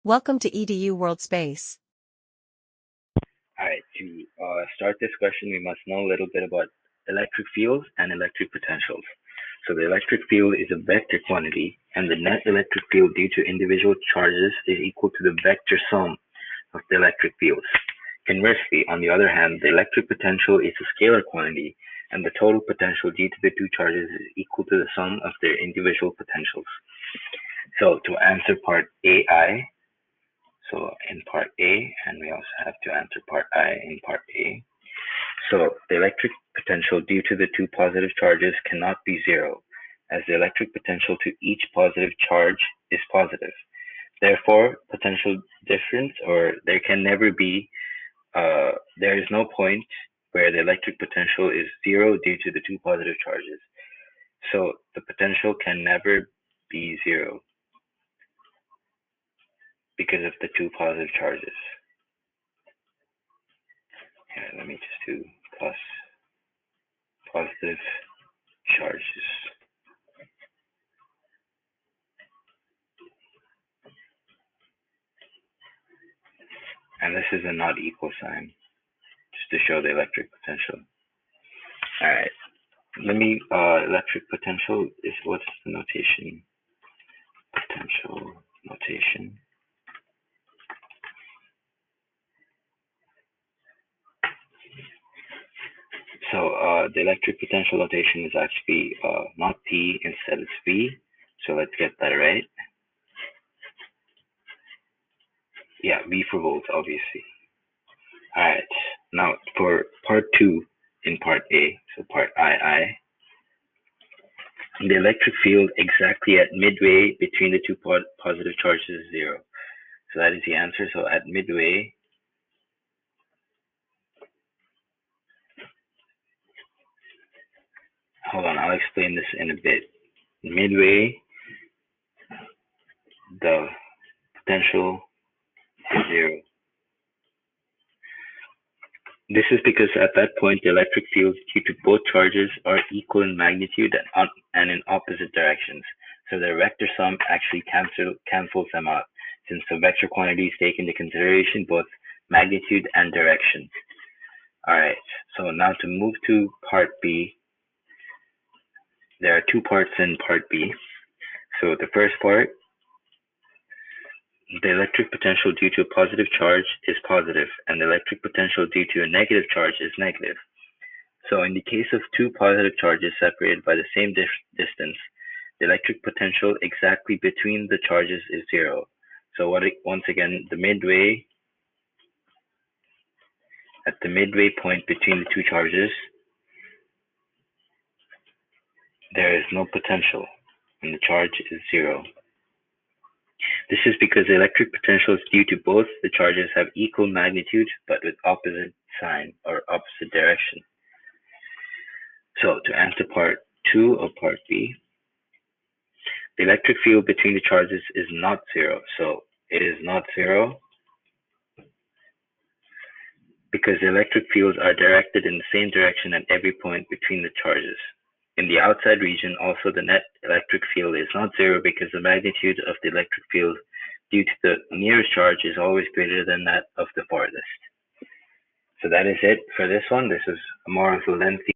Welcome to EDU World Space. All right, to start this question, we must know a little bit about electric fields and electric potentials. So the electric field is a vector quantity, and the net electric field due to individual charges is equal to the vector sum of the electric fields. Conversely, on the other hand, the electric potential is a scalar quantity, and the total potential due to the two charges is equal to the sum of their individual potentials. So to answer part AI, so in part A, and we also have to answer part I in part A. So the electric potential due to the two positive charges cannot be zero, as the electric potential to each positive charge is positive. Therefore, potential difference, or there can never be, there is no point where the electric potential is zero due to the two positive charges. So the potential can never be zero because of the two positive charges. Here, let me just do plus positive charges. And this is a not equal sign, just to show the electric potential. All right, electric potential is, what's the notation? Potential notation. So the electric potential notation is actually not P, instead it's V. So let's get that right. Yeah, V for volts, obviously. All right, now for part two in part A, so part II, the electric field exactly at midway between the two positive charges is zero. So that is the answer. So at midway, hold on, I'll explain this in a bit. Midway, the potential is zero. This is because at that point, the electric fields due to both charges are equal in magnitude and in opposite directions. So their vector sum actually cancels them out, since the vector quantities take into consideration both magnitude and direction. All right, so now to move to part B, there are two parts in part B. So the first part, the electric potential due to a positive charge is positive, and the electric potential due to a negative charge is negative. So in the case of two positive charges separated by the same distance, the electric potential exactly between the charges is zero. So once again, at the midway point between the two charges, there is no potential, and the charge is zero. This is because the electric potentials due to both the charges have equal magnitude, but with opposite sign or opposite direction. So to answer part two of part B, the electric field between the charges is not zero. So it is not zero because the electric fields are directed in the same direction at every point between the charges. In the outside region, also the net electric field is not zero because the magnitude of the electric field due to the nearest charge is always greater than that of the farthest. So that is it for this one. This is more of a lengthy